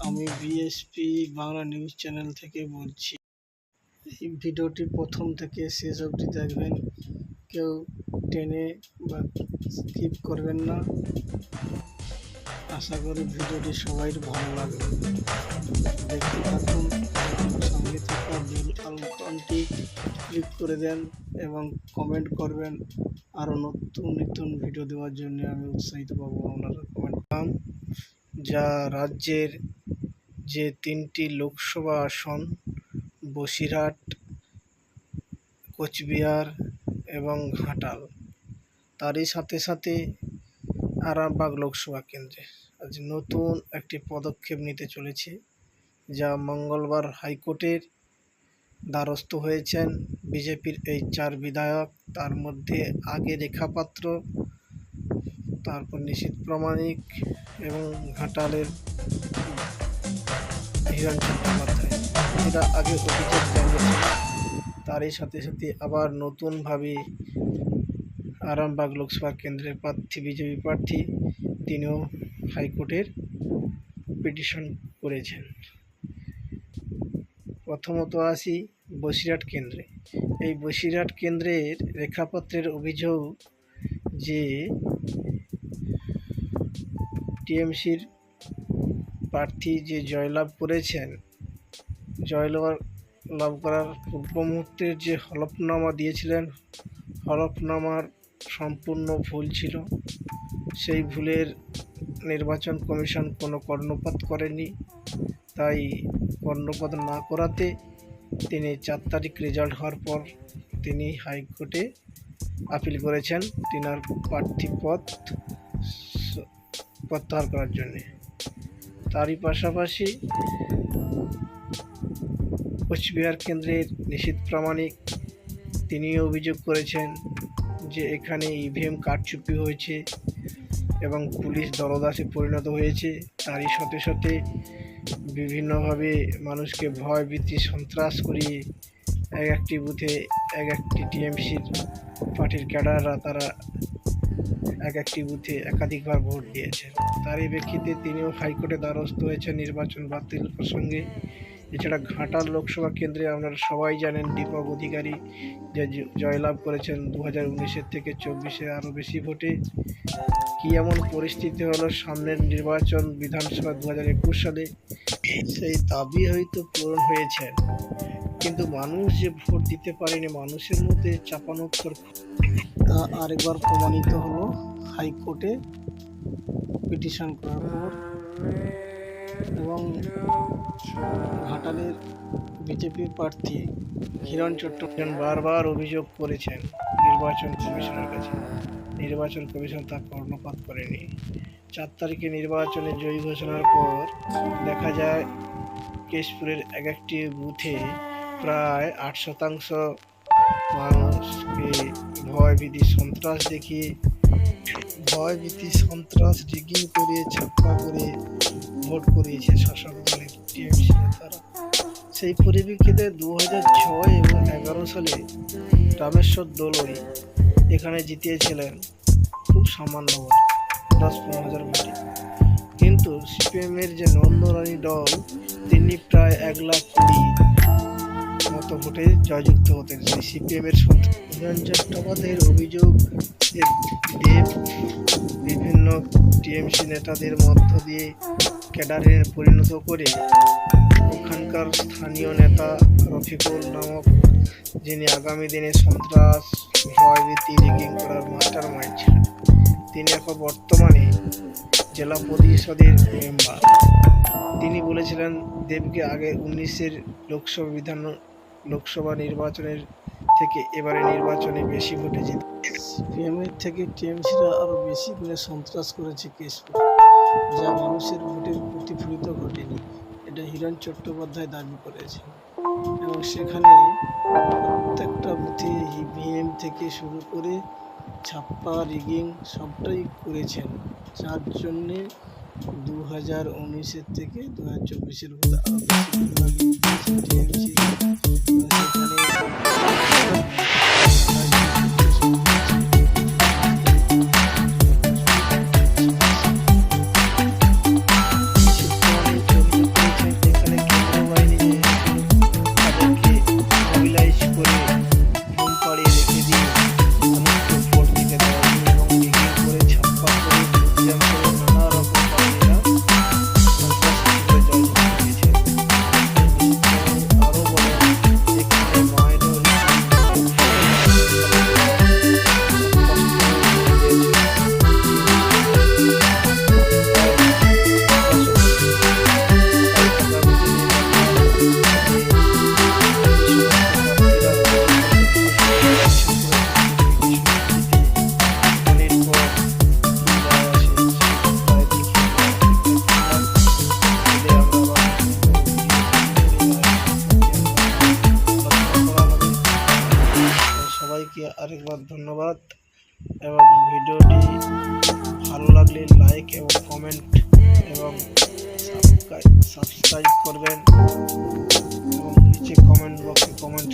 আমি BSP Bangla news channel থেকে বলছি। এই ভিডিওটি প্রথম থেকে শেষ অবধি দেখবেন, কেউ টেনে বা স্কিপ করবেন না। আশা করি ভিডিওটি সবাই ভালো লাগবে। দেখতে থাকুন, সঙ্গে থাকা বেল আইকনটি ক্লিক করে দেন এবং কমেন্ট করবেন। আরও নতুন নতুন ভিডিও দেওয়ার জন্য আমি উৎসাহিত পাবো। আপনারা কমেন্ট করুন। যা রাজ্যের যে 3টি লোকসভা আসন বসিরহাট, কোচবিহার এবং ঘাটাল, তারই সাথে সাথে আরামবাগ লোকসভা কেন্দ্রে আজ নতুন একটি পদক্ষেপ নিতে চলেছে, যা মঙ্গলবার হাইকোর্টের দ্বারস্থ হয়েছেন বিজেপির এই 4 বিধায়ক। তার মধ্যে আগে রেখা পাত্র, তারপর নিশীথ প্রামাণিক এবং ঘাটালের হিরণ চট্টোপাধ্যায়, এরা আগে অভিযোগ জানিয়েছেন। তারই সাথে সাথে আবার নতুনভাবে আরামবাগ লোকসভা কেন্দ্রের প্রার্থী, বিজেপি প্রার্থী, তিনিও হাইকোর্টের পিটিশন করেছেন। প্রথমত আসি বসিরহাট কেন্দ্রে। এই বসিরহাট কেন্দ্রের রেখাপাত্রের অভিযোগ যে টিএমসির প্রার্থী যে জয়লাভ করেছেন, জয়লাভ করার পূর্ব মুহূর্তের যে হলফনামা দিয়েছিলেন, হলফনামার সম্পূর্ণ ভুল ছিল। সেই ভুলের নির্বাচন কমিশন কোনো কর্ণপাত করেনি। তাই কর্ণপাত না করাতে তিনি 4 তারিখ রেজাল্ট হওয়ার পর তিনি হাইকোর্টে আপিল করেছেন তিনার প্রার্থী পদ প্রত্যাহার করার জন্যে। তারই পাশাপাশি কোচবিহার কেন্দ্রের নিশীথ প্রামাণিক, তিনিও অভিযোগ করেছেন যে এখানে ইভিএম কারচুপি হয়েছে এবং পুলিশ দলদাসে পরিণত হয়েছে। তারই সাথে সাথে বিভিন্নভাবে মানুষকে ভয় ভীতি সন্ত্রাস করিয়ে এক একটি বুথে এক একটি টিএমসির পার্টির ক্যাডাররা তারা এক একটি বুথে একাধিকবার ভোট দিয়েছেন। তারই প্রেক্ষিতে তিনিও হাইকোর্টে দ্বারস্থ হয়েছেন নির্বাচন বাতিল প্রসঙ্গে। এছাড়া ঘাটাল লোকসভা কেন্দ্রে আপনারা সবাই জানেন দীপক অধিকারী যে জয়লাভ করেছেন 2019 থেকে 24 আরও বেশি ভোটে। কী এমন পরিস্থিতি হলো সামনের নির্বাচন বিধানসভা 2021 সালে, সেই দাবি হয়তো পূরণ হয়েছে, কিন্তু মানুষ যে ভোট দিতে পারেনি, মানুষের মধ্যে চাপানোত্তর, তা আরেকবার প্রমাণিত হলো হাইকোর্টে পিটিশন করার পর। এবং ঘাটালের বিজেপি প্রার্থী হিরণ চট্টোপাধ্যায় বারবার অভিযোগ করেছেন নির্বাচন কমিশনের কাছে, নির্বাচন কমিশন তা কর্ণপাত করেনি। 4 তারিখে নির্বাচনে জয়ী ঘোষণার পর দেখা যায় কেশপুরের এক একটি বুথে প্রায় 8% মানুষকে ভয়ভীতি সন্ত্রাস দেখিয়ে, ভয়ভীতি সন্ত্রাস রিগিং করে ছাপ্পা করে ভোট করিয়েছে শাসক দলের টিএমসি নেতারা। সেই পরিপ্রেক্ষিতে 2006 এবং 2011 সালে রামেশ্বর দোলই এখানে জিতিয়েছিলেন খুব সামান্য ভোট, 10-15 হাজার ভোটে। কিন্তু সিপিএমের যে নন্দরানী দল, তিনি প্রায় 1,20,000 মতো ভোটে জয়যুক্ত হতেন। সেই সিপিএমের হিরণ চট্টোপাধ্যায়ের অভিযোগ যে দেব বিভিন্ন টিএমসি নেতাদের মধ্য দিয়ে ক্যাডারে পরিণত করে ওখানকার স্থানীয় নেতা রফিকুল নামক, যিনি আগামী দিনে সন্ত্রাস ভয়ভীতি রিগিং করার মাস্টার মাইন্ড ছিলেন, তিনি এখন বর্তমানে জেলা পরিষদের মেম্বার। তিনি বলেছিলেন দেবকে আগে 19 লোকসভা নির্বাচনের থেকে এবারে নির্বাচনে বেশি ভোটে জিতে সিপিএমের থেকে টিএমসিরা আরও বেশি করে সন্ত্রাস করেছে কেশপুর, যা মানুষের ভোটের প্রতিফলিত ঘটেনি, এটা হিরণ চট্টোপাধ্যায় দাবি করেছেন। এবং সেখানে প্রত্যেকটা বুথে ইভিএম থেকে শুরু করে ছাপ্পা রিগিং সবটাই করেছেন, যার জন্যে 2019 থেকে 2024 ভোটে আরও বেশি টিএমসি। সেখানে ধন্যবাদ। এবং ভিডিওটি ভালো লাগলে লাইক এবং কমেন্ট এবং সাবস্ক্রাইব করবেন এবং নিচে কমেন্ট বক্সে কমেন্ট